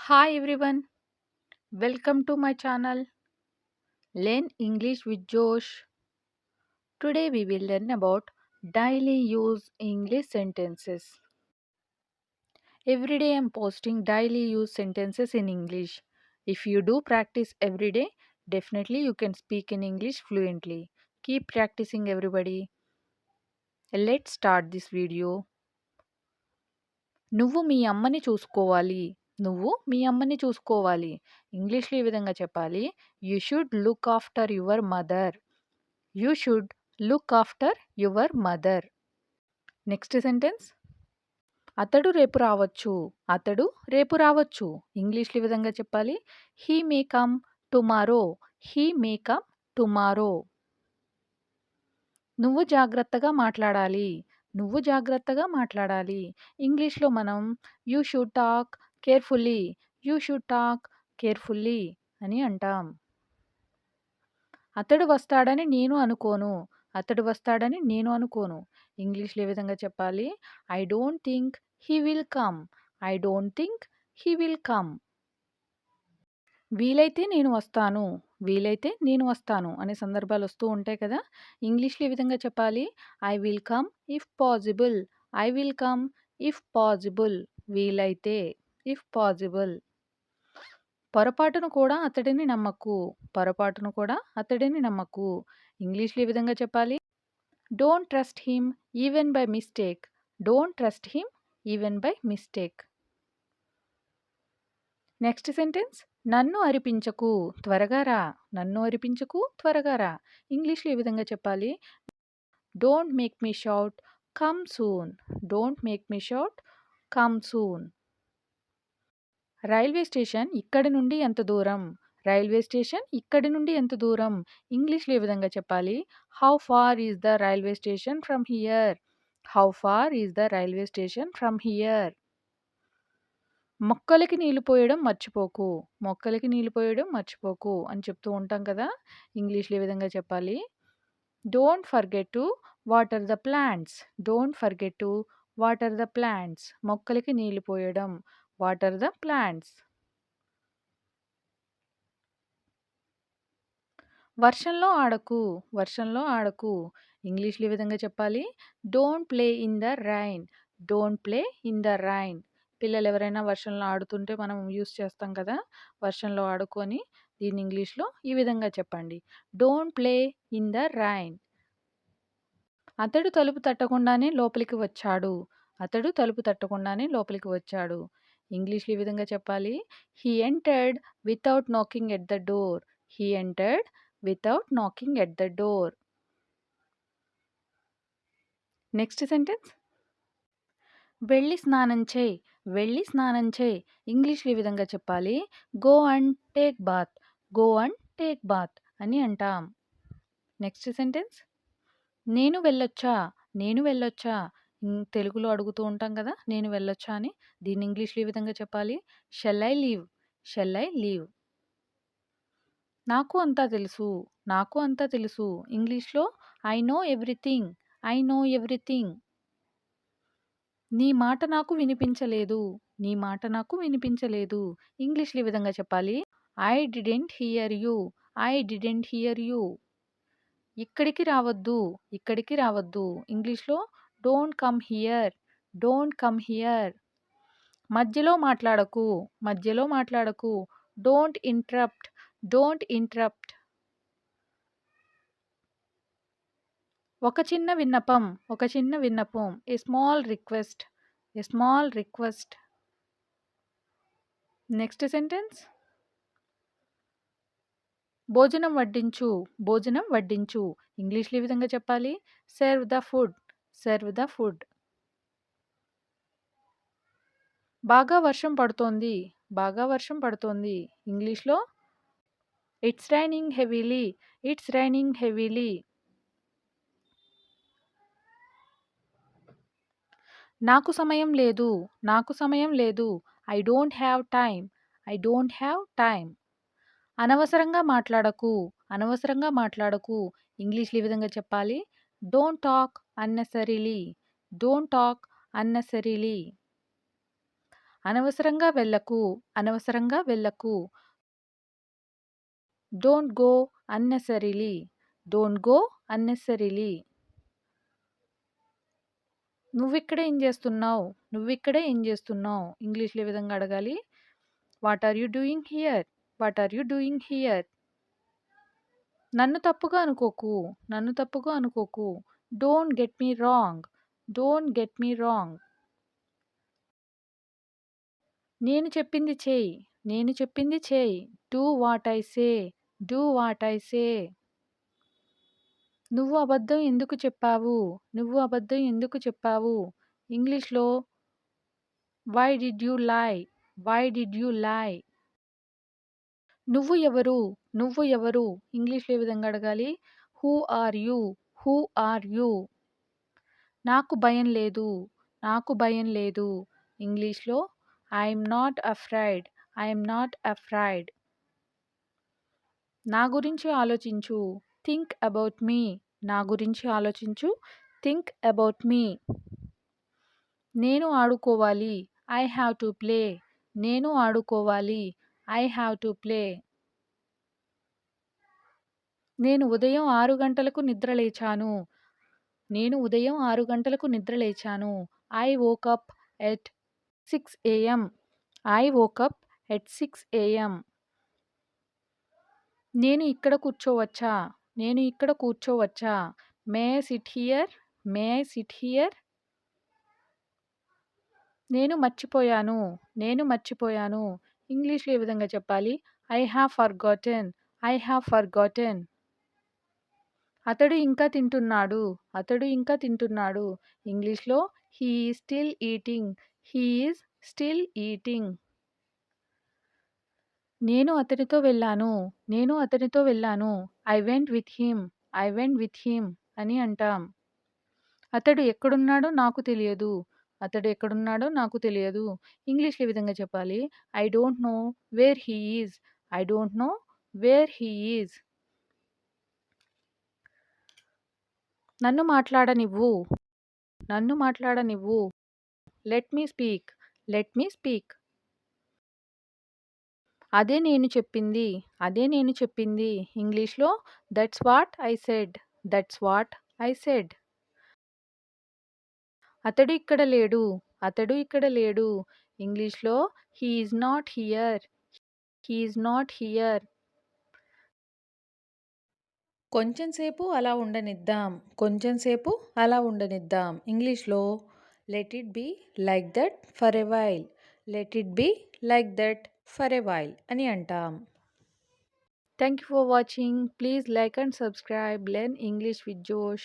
Hi everyone, welcome to my channel Learn English with Josh. Today we will learn about daily use English sentences. Every day I'm posting daily use sentences in English. If you do practice every day, definitely you can speak in English fluently. Keep practicing everybody. Let's start this video. నువ్వు మీ అమ్మని చూసుకోవాలి. నువ్వు మీ అమ్మని చూసుకోవాలి. ఇంగ్లీష్‌లో ఈ విధంగా చెప్పాలి. You should look after your mother. You should look after your mother. Next sentence. అతడు రేపు రావచ్చు. అతడు రేపు రావచ్చు. ఇంగ్లీష్‌లో ఈ విధంగా చెప్పాలి. He may come tomorrow. He may come tomorrow. నువ్వు జాగ్రత్తగా మాట్లాడాలి. నువ్వు జాగ్రత్తగా మాట్లాడాలి. ఇంగ్లీష్‌లో మనం you should talk carefully. You should talk carefully అని అంటాం. అతడు వస్తాడని నేను అనుకోను. అతడు వస్తాడని నేను అనుకోను. ఇంగ్లీష్‌లో ఏ విధంగా చెప్పాలి? I don't think he will come. I don't think he will come. వీలైతే నేను వస్తాను. వీలైతే నేను వస్తాను అనే సందర్భాలు వస్తూ ఉంటాయి కదా! ఇంగ్లీష్‌లో ఈ విధంగా చెప్పాలి. I will come if possible. I will come if possible. వీలైతే. If possible. పొరపాటును కూడా అతడిని నమ్మకు. పొరపాటును కూడా అతడిని నమ్మకు. ఇంగ్లీష్‌లో ఈ విధంగా చెప్పాలి. Don't trust him even by mistake. Don't trust him even by mistake. Next sentence. నన్ను అరిపించకు. త్వరగా రా. నన్ను అరిపించకు. త్వరగా రా. ఇంగ్లీష్‌లో ఈ విధంగా చెప్పాలి. Don't make me shout. Come soon. Don't make me shout. Come soon. Railway station ఇక్కడి నుండి ఎంత దూరం? రైల్వే స్టేషన్ ఇక్కడి నుండి ఎంత దూరం? ఇంగ్లీష్‌లో ఈ విధంగా చెప్పాలి. How far is the railway station from here? How far is the railway station from here? మొక్కలకి నీళ్లు పోయడం మర్చిపోకు. మొక్కలకి నీళ్లు పోయడం మర్చిపోకు అని చెప్తూ ఉంటాం కదా! ఇంగ్లీష్‌లో ఈ విధంగా చెప్పాలి. Don't forget to water the plants. Don't forget to water the plants. మొక్కలకి నీళ్లు పోయడం. Water the plants. వర్షంలో ఆడకు. వర్షంలో ఆడకు. ఇంగ్లీష్‌లో ఈ విధంగా చెప్పాలి. Don't play in the rain. Don't play in the rain. పిల్లలు ఎవరైనా వర్షంలో ఆడుతుంటే మనం యూజ్ చేస్తాం కదా! వర్షంలో ఆడకు అని. దీన్ని ఇంగ్లీష్‌లో ఈ విధంగా చెప్పండి. Don't play in the rain. అతడు తలుపు తట్టకుండానే లోపలికి వచ్చాడు. అతడు తలుపు తట్టకుండానే లోపలికి వచ్చాడు. ఇంగ్లీష్‌లో ఈ విధంగా చెప్పాలి. He entered without knocking at the door. He entered without knocking at the door. Next sentence. వెళ్ళి స్నానం చేయి. వెళ్ళి స్నానం చేయి. ఇంగ్లీష్‌లో ఈ విధంగా చెప్పాలి. Go and take bath. Go and take bath అని అంటాం. Next sentence. నేను వెళ్ళొచ్చా? నేను వెళ్ళొచ్చా? తెలుగులో అడుగుతూ ఉంటాం కదా! నేను వెళ్ళొచ్చా అని. దీన్ని ఇంగ్లీష్‌లో ఈ విధంగా చెప్పాలి. Shall I leave? Shall I leave? నాకు అంతా తెలుసు. నాకు అంతా తెలుసు. ఇంగ్లీష్‌లో I know everything. I know everything. నీ మాట నాకు వినిపించలేదు. నీ మాట నాకు వినిపించలేదు. ఇంగ్లీష్‌లో ఈ విధంగా చెప్పాలి. I didn't here you. I didn't here you. ఇక్కడికి రావద్దు. ఇక్కడికి రావద్దు. ఇంగ్లీష్‌లో don't come here. Don't come here. మధ్యలో మాట్లాడకు. మధ్యలో మాట్లాడకు. Don't interrupt. Don't interrupt. ఒక చిన్న విన్నపం. ఒక చిన్న విన్నపం. A small request. A small request. Next sentence. భోజనం వడ్డించు. భోజనం వడ్డించు. ఇంగ్లీష్‌లో ఈ విధంగా చెప్పాలి. Serve the food. Serve the food. బాగా వర్షం పడుతోంది. బాగా వర్షం పడుతోంది. ఇంగ్లీష్‌లో it's raining heavily. It's raining heavily. నాకు సమయం లేదు. నాకు సమయం లేదు. I don't have time. I don't have time. అనవసరంగా మాట్లాడకు. అనవసరంగా మాట్లాడకు. ఇంగ్లీష్‌లో ఈ విధంగా చెప్పాలి. Don't talk unnecessarily. Don't talk unnecessarily. అనవసరంగా వెళ్ళకు. అనవసరంగా వెళ్ళకు. Don't go unnecessarily. Don't go unnecessarily. నువ్విక్కడే ఏం జేస్తున్నావు? నువ్విక్కడే ఏం జేస్తున్నావు? ఇంగ్లీష్‌లో ఏ విధంగా అడగాలి? What are you doing here? What are you doing here? నన్ను తప్పుగా అనుకోకు. నన్ను తప్పుగా అనుకోకు. Don't get me wrong. Don't get me wrong. నేను చెప్పింది చెయ్యి. నేను చెప్పింది చెయ్యి. Do what I say. Do what I say. నువ్వు అబద్ధం ఎందుకు చెప్పావు? నువ్వు అబద్ధం ఎందుకు చెప్పావు? ఇంగ్లీష్‌లో why did you lie? Why did you lie? నువ్వు ఎవరు? నువ్వు ఎవరు? ఇంగ్లీష్‌లో ఏ విధంగా అడగాలి? Who are you? Who are you? నాకు భయం లేదు. నాకు భయం లేదు. ఇంగ్లీష్‌లో I'm not afraid. I'm not afraid. నా గురించి ఆలోచించు. Think about me. నా గురించి ఆలోచించు. థింక్ అబౌట్ మీ. నేను ఆడుకోవాలి. I have to play. నేను ఆడుకోవాలి. I have to play. నేను ఉదయం 6 గంటలకు నిద్ర లేచాను. నేను ఉదయం 6 గంటలకు నిద్ర లేచాను. I woke up at 6 AM. I woke up at 6 AM. నేను ఇక్కడ కూర్చోవచ్చా? నేను ఇక్కడ కూర్చోవచ్చా? May I sit here? May I sit here? నేను మర్చిపోయాను. నేను మర్చిపోయాను. ఇంగ్లీష్‌లో ఏ విధంగా చెప్పాలి? I have forgotten. I have forgotten. అతడు ఇంకా తింటున్నాడు. అతడు ఇంకా తింటున్నాడు. ఇంగ్లీష్‌లో he is still eating. He is still eating. నేను అతనితో వెళ్ళాను. నేను అతనితో వెళ్ళాను. I went with him. I went with him అని అంటాం. అతడు ఎక్కడున్నాడో నాకు తెలియదు. అతడు ఎక్కడున్నాడో నాకు తెలియదు. ఇంగ్లీష్‌లో ఏ విధంగా చెప్పాలి? I don't know where he is. I don't know where he is. నన్ను మాట్లాడనివ్వు. నన్ను మాట్లాడనివ్వు. Let me speak. Let me speak. అదే నేను చెప్పింది. అదే నేను చెప్పింది. ఇంగ్లీష్‌లో that's what I said. That's what I said. అతడు ఇక్కడ లేడు. అతడు ఇక్కడ లేడు. ఇంగ్లీష్‌లో he is not here. He is not here. కొంచెం సేపు అలా ఉండనిద్దాం. కొంచెం సేపు అలా ఉండనిద్దాం. ఇంగ్లీష్‌లో let it be like that for a while. Let it be like that for a while అని అంటాం. Thank you for watching. Please like and subscribe. Learn English with Josh.